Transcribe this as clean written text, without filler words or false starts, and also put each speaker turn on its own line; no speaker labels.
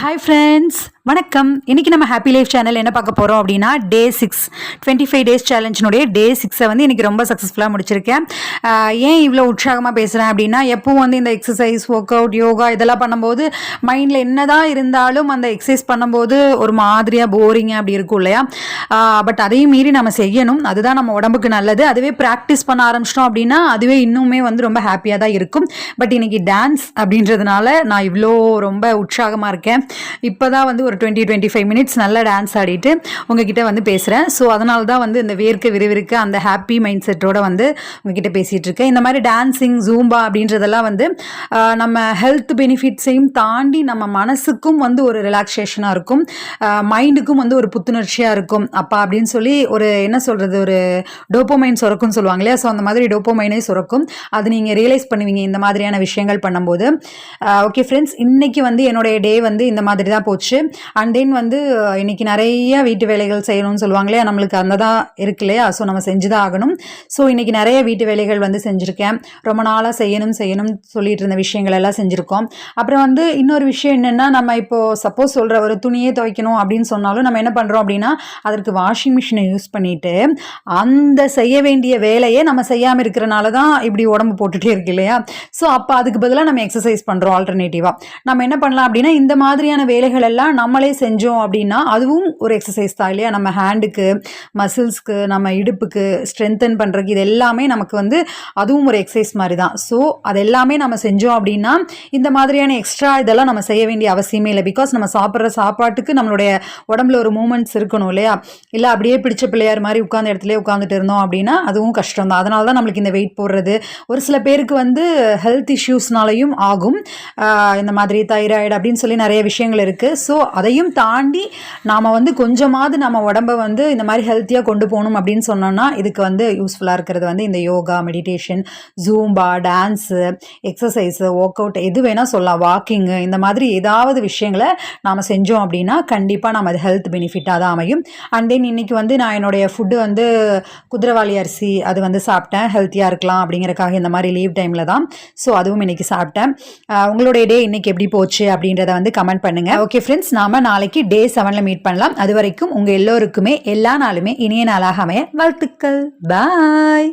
Hi friends, வணக்கம். இன்றைக்கி நம்ம ஹாப்பி லைஃப் சேனல் என்ன பார்க்க போகிறோம் அப்படின்னா டே 6 25 டேஸ் சேலஞ்சினுடைய டே 6 வந்து இன்றைக்கி ரொம்ப சக்ஸஸ்ஃபுல்லாக முடிச்சிருக்கேன். ஏன் இவ்வளோ உற்சாகமாக பேசுகிறேன் அப்படின்னா, எப்பவும் வந்து இந்த எக்ஸசைஸ், ஒர்க் அவுட், யோகா இதெல்லாம் பண்ணும்போது மைண்டில் என்னதான் இருந்தாலும் அந்த எக்ஸசைஸ் பண்ணும்போது ஒரு மாதிரியாக போரிங்காக அப்படி இருக்கும் இல்லையா? பட் அதையும் மீறி நம்ம செய்யணும், அதுதான் நம்ம உடம்புக்கு நல்லது. அதுவே ப்ராக்டிஸ் பண்ண ஆரம்பிச்சிட்டோம் அப்படின்னா அதுவே இன்னுமே வந்து ரொம்ப ஹாப்பியாக தான் இருக்கும். பட் இன்றைக்கி டான்ஸ் அப்படின்றதுனால நான் இவ்வளோ ரொம்ப உற்சாகமாக இருக்கேன். இப்போ தான் வந்து ஒரு 20-25 மினிட்ஸ் நல்லா டான்ஸ் ஆடிட்டு உங்ககிட்ட வந்து பேசுகிறேன். ஸோ அதனால தான் வந்து இந்த வேர்க்க விறுவிறுக்க அந்த ஹாப்பி மைண்ட் செட்டோட வந்து உங்ககிட்ட பேசிகிட்டு இருக்கேன். இந்த மாதிரி டான்ஸிங், ஜூம்பா அப்படின்றதெல்லாம் வந்து நம்ம ஹெல்த் பெனிஃபிட்ஸையும் தாண்டி நம்ம மனசுக்கும் வந்து ஒரு ரிலாக்ஸேஷனாக இருக்கும், மைண்டுக்கும் வந்து ஒரு புத்துணர்ச்சியாக இருக்கும். அப்பா அப்படின்னு சொல்லி ஒரு என்ன சொல்கிறது, ஒரு டோப்போமைன் சுரக்கும்னு சொல்லுவாங்க இல்லையா? ஸோ அந்த மாதிரி டோப்போமைனே சுரக்கும். அது நீங்கள் ரியலைஸ் பண்ணுவீங்க இந்த மாதிரியான விஷயங்கள் பண்ணும்போது. ஓகே ஃப்ரெண்ட்ஸ், இன்றைக்கி வந்து என்னுடைய டே வந்து இந்த மாதிரி தான் போச்சு. அண்ட் தென் வந்து இன்னைக்கு நிறைய வீட்டு வேலைகள் செய்யணும்னு சொல்லுவாங்க இல்லையா? நம்மளுக்கு அந்த தான் இருக்கு இல்லையா? ஸோ நம்ம செஞ்சு தான் ஆகணும். ஸோ இன்னைக்கு நிறைய வீட்டு வேலைகள் வந்து செஞ்சுருக்கேன். ரொம்ப நாளாக செய்யணும் சொல்லிட்டு இருந்த விஷயங்கள் எல்லாம் செஞ்சுருக்கோம். அப்புறம் வந்து இன்னொரு விஷயம் என்னென்னா, நம்ம இப்போது சப்போஸ் சொல்கிற ஒரு துணியே துவைக்கணும் அப்படின்னு சொன்னாலும் நம்ம என்ன பண்ணுறோம் அப்படின்னா, அதற்கு வாஷிங் மிஷினை யூஸ் பண்ணிவிட்டு அந்த செய்ய வேண்டிய வேலையை நம்ம செய்யாமல் இருக்கிறனால தான் இப்படி உடம்பு போட்டுகிட்டே இருக்கு இல்லையா? ஸோ அப்போ அதுக்கு பதிலாக நம்ம எக்ஸசைஸ் பண்ணுறோம். ஆல்டர்னேட்டிவாக நம்ம என்ன பண்ணலாம் அப்படின்னா, இந்த மாதிரியான வேலைகள் எல்லாம் நம்மளே செஞ்சோம் அப்படின்னா அதுவும் ஒரு எக்ஸசைஸ் தான் இல்லையா? நம்ம ஹேண்டுக்கு, மசில்ஸ்க்கு, நம்ம இடுப்புக்கு ஸ்ட்ரென்தன் பண்ணுறதுக்கு, இது எல்லாமே நமக்கு வந்து அதுவும் ஒரு எக்ஸசைஸ் மாதிரி தான். ஸோ அது எல்லாமே நம்ம செஞ்சோம் அப்படின்னா இந்த மாதிரியான எக்ஸ்ட்ரா இதெல்லாம் நம்ம செய்ய வேண்டிய அவசியமே இல்லை. பிகாஸ் நம்ம சாப்பிட்ற சாப்பாட்டுக்கு நம்மளுடைய உடம்புல ஒரு மூமெண்ட்ஸ் இருக்கணும் இல்லையா? இல்லை அப்படியே பிடிச்ச பிள்ளையார் மாதிரி உட்கார்ந்த இடத்துல உட்காந்துட்டு இருந்தோம் அப்படின்னா அதுவும் கஷ்டம் தான். அதனால தான் நம்மளுக்கு இந்த வெயிட் போடுறது, ஒரு சில பேருக்கு வந்து ஹெல்த் இஷ்யூஸ்னாலையும் ஆகும். இந்த மாதிரி தைராய்டு அப்படின்னு சொல்லி நிறைய விஷயங்கள் இருக்குது. ஸோ அதையும் தாண்டி நாம் வந்து கொஞ்சமாவது நம்ம உடம்பை வந்து இந்த மாதிரி ஹெல்த்தியாக கொண்டு போகணும் அப்படின்னு சொன்னோம்னா இதுக்கு வந்து யூஸ்ஃபுல்லாக இருக்கிறது வந்து இந்த yoga, meditation, Zumba, dance, exercise, work out, எது வேணால் சொல்லலாம், வாக்கிங்கு, இந்த மாதிரி ஏதாவது விஷயங்களை நாம் செஞ்சோம் அப்படின்னா கண்டிப்பாக நம்ம அது ஹெல்த் பெனிஃபிட்டாக தான் அமையும். அண்ட் தென் இன்றைக்கி வந்து நான் என்னுடைய ஃபுட்டு வந்து குதிரைவாலி அரிசி அது வந்து சாப்பிட்டேன், ஹெல்த்தியாக இருக்கலாம் அப்படிங்கிறக்காக இந்த மாதிரி லீவ் டைமில் தான். ஸோ அதுவும் இன்றைக்கி சாப்பிட்டேன். உங்களுடைய டே இன்றைக்கி எப்படி போச்சு அப்படின்றத வந்து கமெண்ட் பண்ணுங்கள். ஓகே ஃப்ரெண்ட்ஸ், நாம நாளைக்கு டே 7 மீட் பண்ணலாம். அது வரைக்கும் உங்கள் எல்லோருக்குமே எல்லா நாளுமே இனிய நாளாக அமைய வாழ்த்துக்கள். பாய்.